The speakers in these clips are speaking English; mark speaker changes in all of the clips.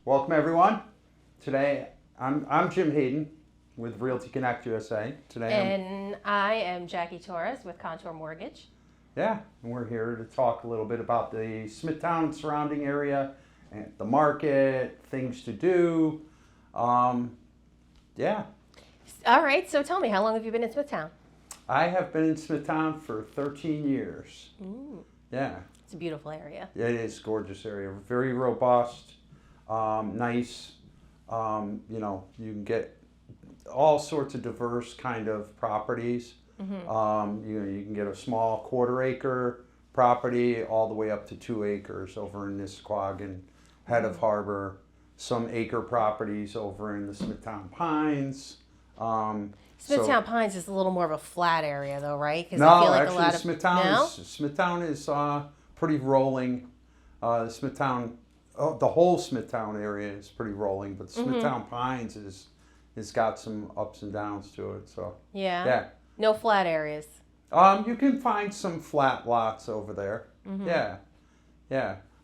Speaker 1: Welcome everyone. Today I'm Jim Hayden with Realty Connect USA.
Speaker 2: And I am Jackie Torres with Contour Mortgage.
Speaker 1: And we're here to talk a little bit about the Smithtown surrounding area and the market, things to do. Yeah.
Speaker 2: All right, so tell me, how long have you been in Smithtown?
Speaker 1: I have been in Smithtown for 13 years.
Speaker 2: Ooh,
Speaker 1: Yeah.
Speaker 2: it's a beautiful area.
Speaker 1: It is a gorgeous area, very robust, nice. You can get all sorts of diverse kind of properties. You can get a small quarter-acre property all the way up to 2 acres over in Nisquagan, Head of Harbor. Some acre properties over in the Smithtown Pines.
Speaker 2: Smithtown Pines is a little more of a flat area, though, right?
Speaker 1: No,
Speaker 2: I feel like
Speaker 1: actually,
Speaker 2: a lot
Speaker 1: Smithtown is pretty rolling. The whole Smithtown area is pretty rolling, but Smithtown Pines is got some ups and downs to it. So
Speaker 2: yeah, no flat areas.
Speaker 1: You can find some flat lots over there. Yeah.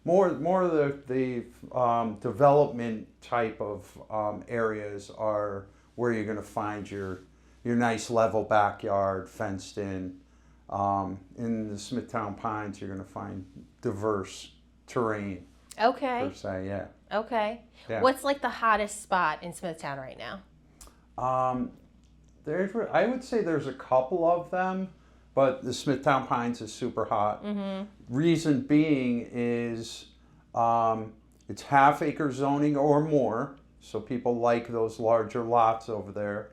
Speaker 1: More of the development type of areas are where you're going to find your nice level backyard fenced in. In the Smithtown Pines, you're going to find diverse terrain.
Speaker 2: Okay.
Speaker 1: Per se, yeah.
Speaker 2: Okay.
Speaker 1: Yeah.
Speaker 2: What's like the hottest spot in Smithtown right now?
Speaker 1: I would say there's a couple of them, but the Smithtown Pines is super hot. Reason being is it's half-acre zoning or more, so people like those larger lots over there.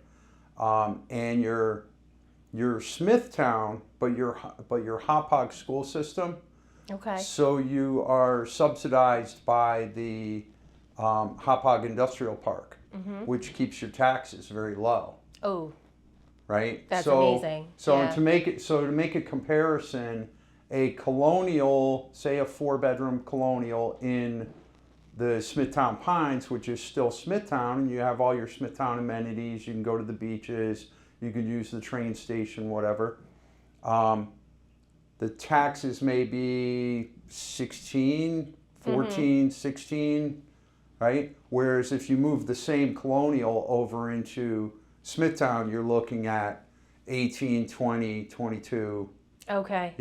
Speaker 1: And you're Smithtown, but you're Hauppauge school system.
Speaker 2: Okay.
Speaker 1: So you are subsidized by the Hauppauge Industrial Park, which keeps your taxes very low.
Speaker 2: Oh,
Speaker 1: right?
Speaker 2: That's amazing.
Speaker 1: So
Speaker 2: Yeah.
Speaker 1: to make a comparison, a colonial, say a 4-bedroom colonial in the Smithtown Pines, which is still Smithtown, and you have all your Smithtown amenities. You can go to the beaches. You can use the train station, whatever. The taxes may be 16, 14, 16, right? Whereas if you move the same colonial over into Smithtown, you're looking at 18, 20, 22,
Speaker 2: okay.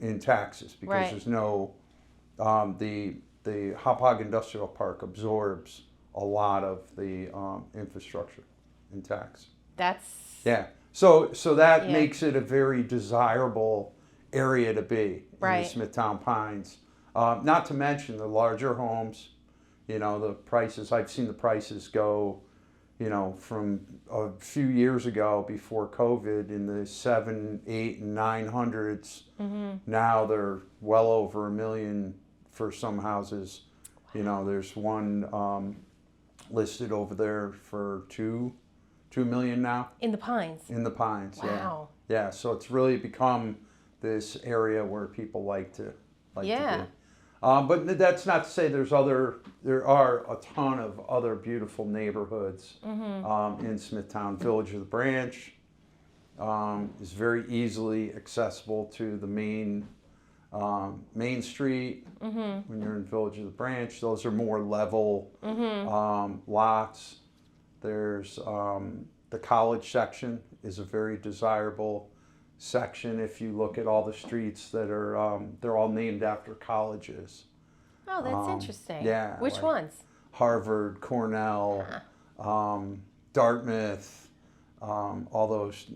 Speaker 1: in taxes because
Speaker 2: Right.
Speaker 1: there's no, the Hauppauge Industrial Park absorbs a lot of the infrastructure in tax.
Speaker 2: That's
Speaker 1: Yeah. So that
Speaker 2: Yeah.
Speaker 1: makes it a very desirable area to be in
Speaker 2: Right.
Speaker 1: the Smithtown Pines. Not to mention the larger homes, the prices. I've seen the prices go, from a few years ago before COVID in the 7, 8, and 900s. Now they're well over $1 million for some houses. There's one listed over there for $2 million now.
Speaker 2: in the Pines.
Speaker 1: In the Pines,
Speaker 2: Wow.
Speaker 1: yeah. So it's really become this area where people like to
Speaker 2: Yeah.
Speaker 1: be. But that's not to say there are a ton of other beautiful neighborhoods in Smithtown. Village of the Branch is very easily accessible to the main street when you're in Village of the Branch. Those are more level lots. There's the college section is a very desirable section. If you look at all the streets that are, they're all named after colleges.
Speaker 2: Oh, that's interesting.
Speaker 1: Yeah.
Speaker 2: Which
Speaker 1: like
Speaker 2: ones?
Speaker 1: Harvard, Cornell, Dartmouth, all those,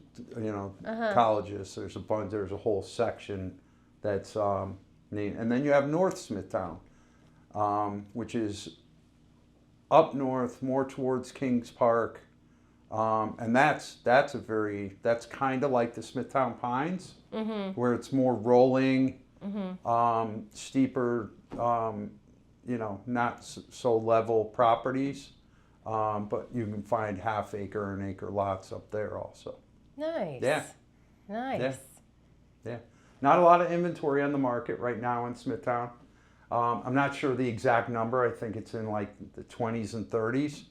Speaker 1: colleges. There's a bunch. There's a whole section that's named, and then you have North Smithtown, which is up north, more towards Kings Park. And that's kind of like the Smithtown Pines, where it's more rolling, steeper, not so level properties, but you can find half-acre and acre lots up there also.
Speaker 2: Nice.
Speaker 1: Yeah.
Speaker 2: Nice.
Speaker 1: Yeah. Not a lot of inventory on the market right now in Smithtown. I'm not sure the exact number. I think it's in like the 20s and 30s.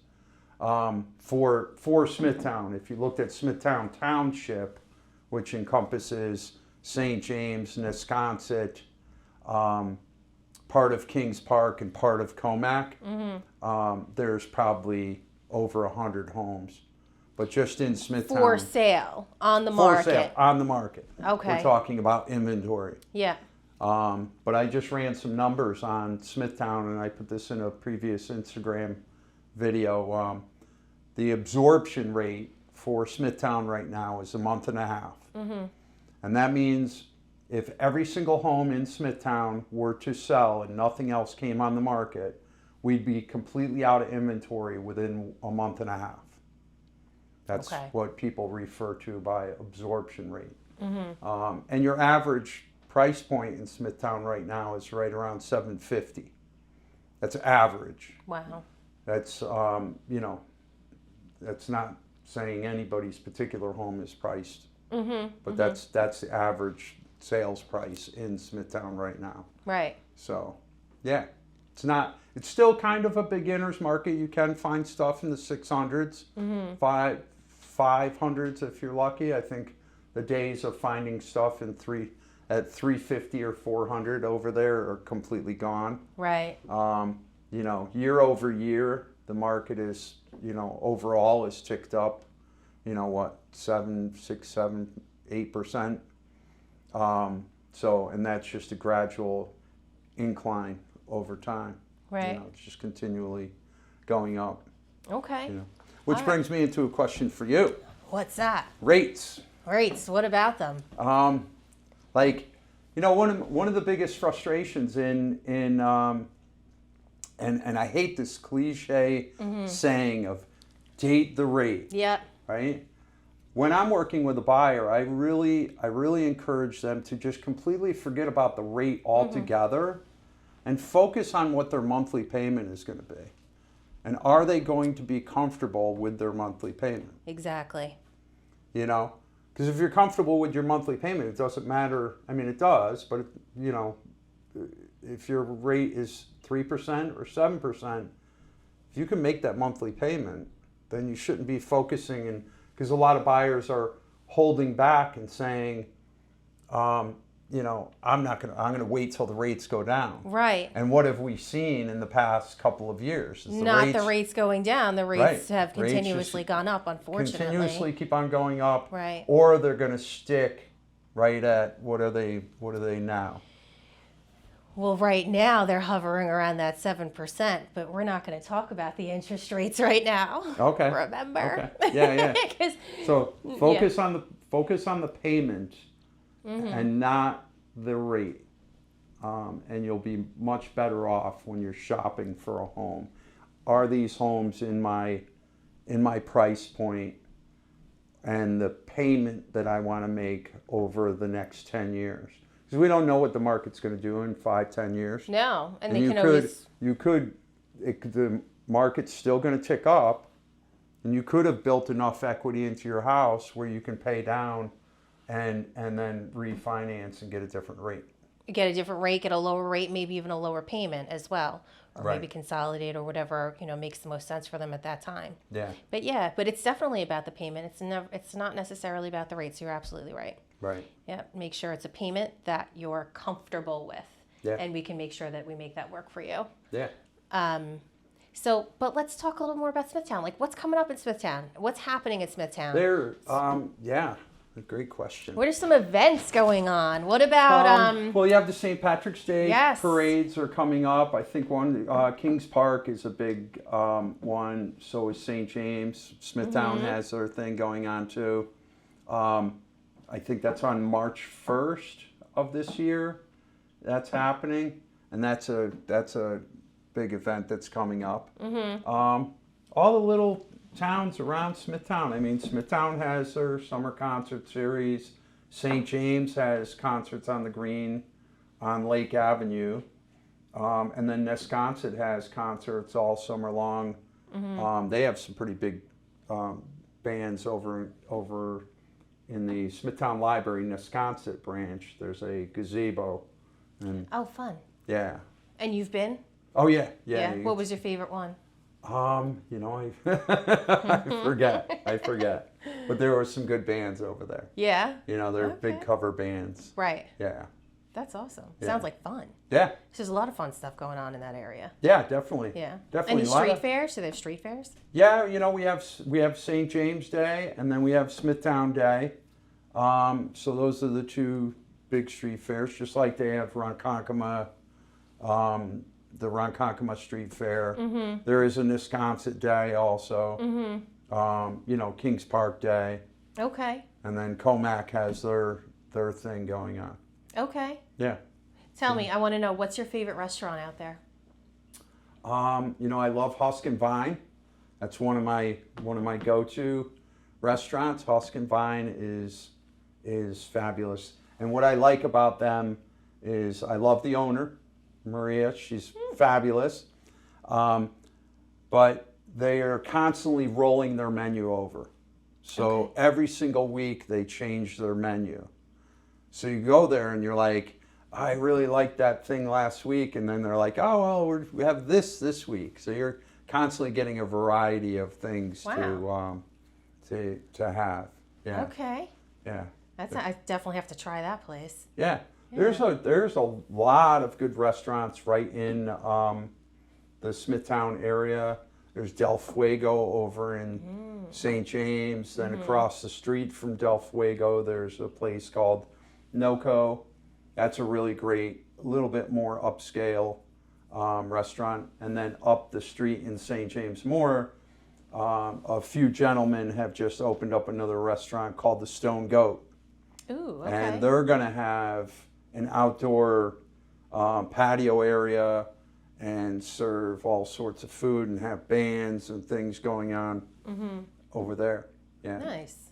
Speaker 1: For Smithtown. If you looked at Smithtown Township, which encompasses St. James, Wisconsin, part of Kings Park and part of Comac, there's probably over 100 homes. But just in Smithtown.
Speaker 2: For sale on the
Speaker 1: For
Speaker 2: market.
Speaker 1: sale on the market.
Speaker 2: Okay.
Speaker 1: We're talking about inventory.
Speaker 2: Yeah.
Speaker 1: But I just ran some numbers on Smithtown, and I put this in a previous Instagram video. The absorption rate for Smithtown right now is a month and a half. And that means if every single home in Smithtown were to sell and nothing else came on the market, we'd be completely out of inventory within a month and a half. That's what people refer to by absorption rate. And your average price point in Smithtown right now is right around $750. That's average.
Speaker 2: Wow.
Speaker 1: That's that's not saying anybody's particular home is priced, but that's the average sales price in Smithtown right now.
Speaker 2: Right.
Speaker 1: So, yeah, it's still kind of a beginner's market. You can find stuff in the 600s, 500s if you're lucky. I think the days of finding stuff at 350 or 400 over there are completely gone.
Speaker 2: Right.
Speaker 1: Year over year, the market is, overall is ticked up, 8%. And that's just a gradual incline over time.
Speaker 2: Right.
Speaker 1: It's just continually going up.
Speaker 2: Okay.
Speaker 1: Which brings me into a question for you.
Speaker 2: What's that?
Speaker 1: Rates.
Speaker 2: Rates. What about them?
Speaker 1: One of the biggest frustrations and I hate this cliche saying of date the rate.
Speaker 2: Yep.
Speaker 1: Right? When I'm working with a buyer, I really encourage them to just completely forget about the rate altogether and focus on what their monthly payment is going to be. And are they going to be comfortable with their monthly payment?
Speaker 2: Exactly.
Speaker 1: Because if you're comfortable with your monthly payment, it doesn't matter. I mean, it does, but if your rate is 3% or 7%, if you can make that monthly payment, then you shouldn't be focusing. Because a lot of buyers are holding back and saying, I'm going to wait till the rates go down.
Speaker 2: Right.
Speaker 1: And what have we seen in the past couple of years?
Speaker 2: The rates going down. The rates have continuously gone up, unfortunately.
Speaker 1: Continuously keep on going up.
Speaker 2: Right.
Speaker 1: Or they're going to stick right at, what are they now?
Speaker 2: Well, right now they're hovering around that 7%, but we're not going to talk about the interest rates right now.
Speaker 1: Okay.
Speaker 2: Remember?
Speaker 1: Okay. Yeah. So focus on the payment and not the rate, and you'll be much better off when you're shopping for a home. Are these homes in my price point and the payment that I want to make over the next 10 years? Because we don't know what the market's going to do in 5-10 years.
Speaker 2: No, and
Speaker 1: the market's still going to tick up, and you could have built enough equity into your house where you can pay down and then refinance and get a different rate.
Speaker 2: Get a different rate, get a lower rate, maybe even a lower payment as well, or maybe consolidate or whatever makes the most sense for them at that time.
Speaker 1: Yeah.
Speaker 2: But it's definitely about the payment. It's not necessarily about the rates. You're absolutely right.
Speaker 1: Right.
Speaker 2: Yeah. Make sure it's a payment that you're comfortable with.
Speaker 1: Yeah.
Speaker 2: And we can make sure that we make that work for you.
Speaker 1: Yeah.
Speaker 2: But let's talk a little more about Smithtown. Like, what's coming up in Smithtown? What's happening in Smithtown?
Speaker 1: A great question.
Speaker 2: What are some events going on? What about
Speaker 1: Well, you have the St. Patrick's Day parades are coming up. I think Kings Park is a big one. So is St. James. Smithtown has their thing going on too. I think that's on March 1st of this year. That's happening, and that's a big event that's coming up. All the little towns around Smithtown. I mean, Smithtown has their summer concert series. St. James has concerts on the green on Lake Avenue. And then Nesconset has concerts all summer long. They have some pretty big bands over in the Smithtown Library Nesconset branch. There's a gazebo.
Speaker 2: Oh, fun.
Speaker 1: Yeah.
Speaker 2: And you've been?
Speaker 1: Oh, yeah.
Speaker 2: What was your favorite one?
Speaker 1: I forget. But there were some good bands over there.
Speaker 2: Yeah?
Speaker 1: They're big cover bands.
Speaker 2: Right.
Speaker 1: Yeah.
Speaker 2: That's awesome.
Speaker 1: Yeah.
Speaker 2: Sounds like fun.
Speaker 1: Yeah.
Speaker 2: There's a lot of fun stuff going on in that area.
Speaker 1: Yeah, definitely.
Speaker 2: Yeah.
Speaker 1: Definitely.
Speaker 2: Any
Speaker 1: A lot
Speaker 2: street
Speaker 1: of-
Speaker 2: fairs? Do they have street fairs?
Speaker 1: Yeah, we have St. James Day, and then we have Smithtown Day. So those are the two big street fairs, just like they have Ronkonkoma, the Ronkonkoma Street Fair.
Speaker 2: Mm-hmm.
Speaker 1: There is a Wisconsin Day also.
Speaker 2: Mm-hmm.
Speaker 1: Kings Park Day,
Speaker 2: Okay.
Speaker 1: and then Comac has their thing going on.
Speaker 2: Okay.
Speaker 1: Yeah.
Speaker 2: Tell me, I want to know, what's your favorite restaurant out there?
Speaker 1: I love Husk and Vine. That's one of my go-to restaurants. Husk and Vine is fabulous. And what I like about them is I love the owner, Maria. She's fabulous. But they are constantly rolling their menu over. So every single week they change their menu. So you go there and you're like, I really liked that thing last week, and then they're like, oh well, we have this week. So you're constantly getting a variety of things to have. Yeah.
Speaker 2: Okay.
Speaker 1: Yeah.
Speaker 2: I definitely have to try that place.
Speaker 1: Yeah. There's a lot of good restaurants right in the Smithtown area. There's Del Fuego over in St. James. Then across the street from Del Fuego, there's a place called Noco. That's a really great, a little bit more upscale restaurant. And then up the street in St. James More, a few gentlemen have just opened up another restaurant called the Stone Goat.
Speaker 2: Ooh, okay.
Speaker 1: And they're going to have an outdoor patio area and serve all sorts of food and have bands and things going on over there. Yeah.
Speaker 2: Nice.